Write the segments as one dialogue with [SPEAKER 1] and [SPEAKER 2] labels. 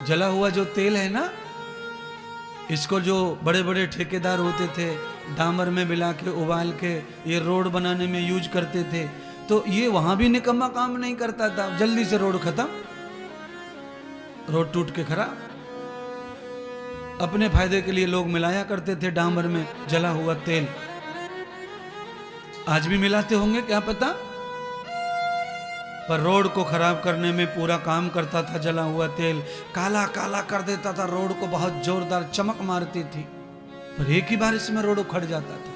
[SPEAKER 1] जला हुआ जो तेल है ना, इसको जो बड़े बड़े ठेकेदार होते थे डामर में मिला के उबाल के ये रोड बनाने में यूज करते थे, तो ये वहां भी निकम्मा काम नहीं करता था। जल्दी से रोड खत्म, रोड टूट के खराब। अपने फायदे के लिए लोग मिलाया करते थे डामर में जला हुआ तेल। आज भी मिलाते होंगे क्या पता, पर रोड को खराब करने में पूरा काम करता था जला हुआ तेल। काला काला कर देता था रोड को, बहुत जोरदार चमक मारती थी, पर एक ही बार इसमें रोड उखड़ जाता था,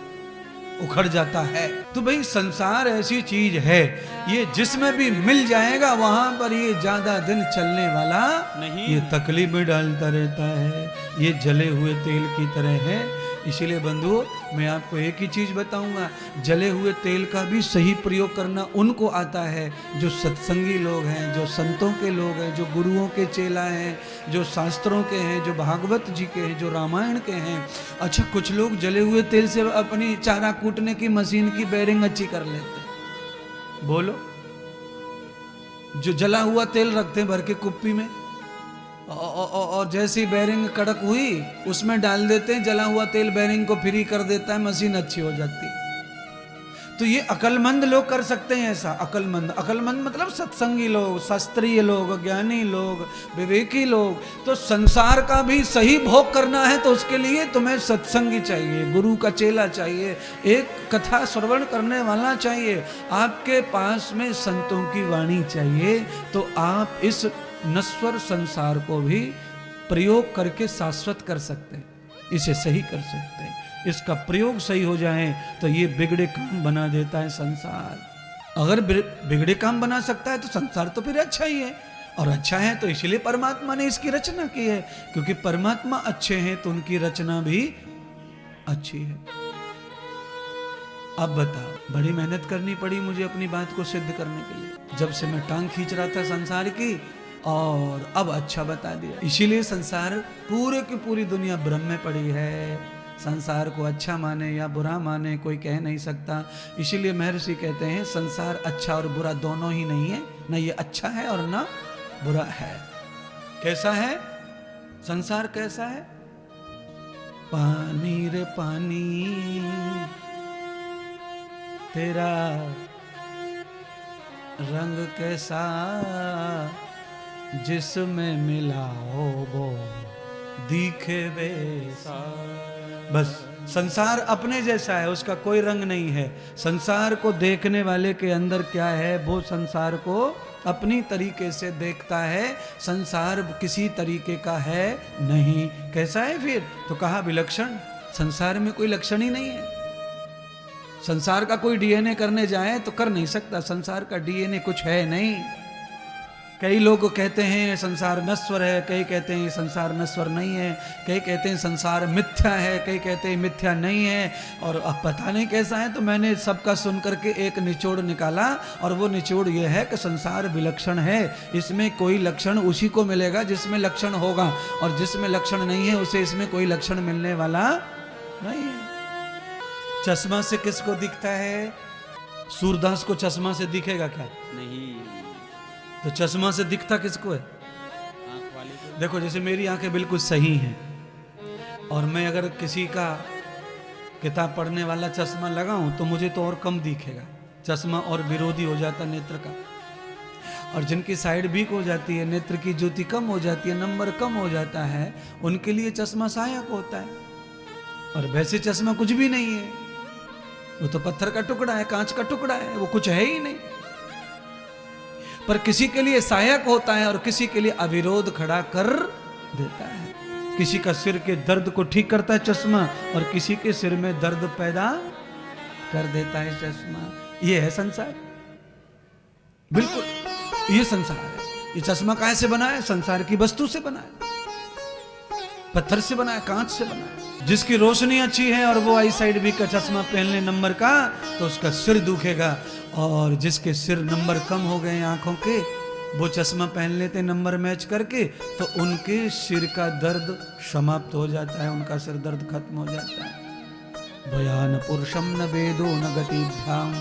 [SPEAKER 1] उखड़ जाता है। तो भाई संसार ऐसी चीज है, ये जिसमें भी मिल जाएगा वहां पर ये ज्यादा दिन चलने वाला नहीं, ये तकलीफ में डालता रहता है, ये जले हुए तेल की तरह है। इसीलिए बंधुओं, मैं आपको एक ही चीज बताऊंगा, जले हुए तेल का भी सही प्रयोग करना उनको आता है जो सत्संगी लोग हैं, जो संतों के लोग हैं, जो गुरुओं के चेला हैं, जो शास्त्रों के हैं, जो भागवत जी के हैं, जो रामायण के हैं। अच्छा, कुछ लोग जले हुए तेल से अपनी चारा कूटने की मशीन की बेरिंग अच्छी कर लेते हैं। बोलो, जो जला हुआ तेल रखते हैं भर के कुप्पी में, और जैसी बेरिंग कड़क हुई उसमें डाल देते हैं जला हुआ तेल, बेरिंग को फ्री कर देता है, मशीन अच्छी हो जाती है। तो ये अकलमंद लोग कर सकते हैं ऐसा। अकलमंद मतलब सत्संगी लोग, शास्त्रीय लोग, ज्ञानी लोग, विवेकी लोग। तो संसार का भी सही भोग करना है तो उसके लिए तुम्हें सत्संगी चाहिए, गुरु का चेला चाहिए, एक कथा श्रवण करने वाला चाहिए, आपके पास में संतों की वाणी चाहिए। तो आप इस नश्वर संसार को भी प्रयोग करके शाश्वत कर सकते हैं, इसे सही कर सकते हैं। इसका प्रयोग सही हो जाए तो ये बिगड़े काम बना देता है संसार। अगर बिगड़े काम बना सकता है तो संसार तो फिर अच्छा ही है, और अच्छा है तो इसलिए परमात्मा ने इसकी रचना की है, क्योंकि परमात्मा अच्छे हैं तो उनकी रचना भी अच्छी है। अब बताओ, बड़ी मेहनत करनी पड़ी मुझे अपनी बात को सिद्ध करने के लिए, जब से मैं टांग खींच रहा था संसार की, और अब अच्छा बता दिया। इसीलिए संसार पूरे की पूरी दुनिया भ्रम में पड़ी है। संसार को अच्छा माने या बुरा माने कोई कह नहीं सकता। इसीलिए महर्षि कहते हैं संसार अच्छा और बुरा दोनों ही नहीं है, ना ये अच्छा है और ना बुरा है। कैसा है संसार, कैसा है? पानी रे पानी तेरा रंग कैसा, जिसमें मिलाओ वो दिखे वैसा। बस संसार अपने जैसा है, उसका कोई रंग नहीं है। संसार को देखने वाले के अंदर क्या है, वो संसार को अपनी तरीके से देखता है। संसार किसी तरीके का है नहीं। कैसा है फिर? तो कहा विलक्षण। संसार में कोई लक्षण ही नहीं है। संसार का कोई डीएनए करने जाए तो कर नहीं सकता, संसार का डीएनए कुछ है नहीं। कई लोग कहते हैं संसार नश्वर है, कई कहते हैं संसार नश्वर नहीं है, कई कहते हैं संसार मिथ्या है, कई कहते हैं मिथ्या नहीं है। और अब पता नहीं कैसा है, तो मैंने सबका सुन करके एक निचोड़ निकाला, और वो निचोड़ ये है कि संसार विलक्षण है। इसमें कोई लक्षण उसी को मिलेगा जिसमें लक्षण होगा, और जिसमें लक्षण नहीं है उसे इसमें कोई लक्षण मिलने वाला नहीं है। चश्मा से किसको दिखता है? सूरदास को चश्मा से दिखेगा क्या?
[SPEAKER 2] नहीं।
[SPEAKER 1] तो चश्मा से दिखता किसको है?
[SPEAKER 2] आंख वाले को।
[SPEAKER 1] देखो, जैसे मेरी आंखें बिल्कुल सही हैं, और मैं अगर किसी का किताब पढ़ने वाला चश्मा लगाऊं तो मुझे तो और कम दिखेगा। चश्मा और विरोधी हो जाता नेत्र का। और जिनकी साइड वीक हो जाती है, नेत्र की ज्योति कम हो जाती है, नंबर कम हो जाता है, उनके लिए चश्मा सहायक होता है। और वैसे चश्मा कुछ भी नहीं है, वो तो पत्थर का टुकड़ा है, कांच का टुकड़ा है, वो कुछ है ही नहीं। पर किसी के लिए सहायक होता है और किसी के लिए अविरोध खड़ा कर देता है। किसी का सिर के दर्द को ठीक करता है चश्मा, और किसी के सिर में दर्द पैदा कर देता है चश्मा। ये है संसार, बिल्कुल ये संसार है। ये चश्मा काहे से बना है? संसार की वस्तु से बना है, पत्थर से बना है, कांच से बना है। जिसकी रोशनी अच्छी है और वो आई साइड वीक का चश्मा पहन ले नंबर का, तो उसका सिर दुखेगा। और जिसके सिर नंबर कम हो गए आंखों के, वो चश्मा पहन लेते नंबर मैच करके, तो उनके सिर का दर्द समाप्त हो जाता है, उनका सिर दर्द खत्म हो जाता है। भयान पुरुषम न वेदो न गतिभ्याम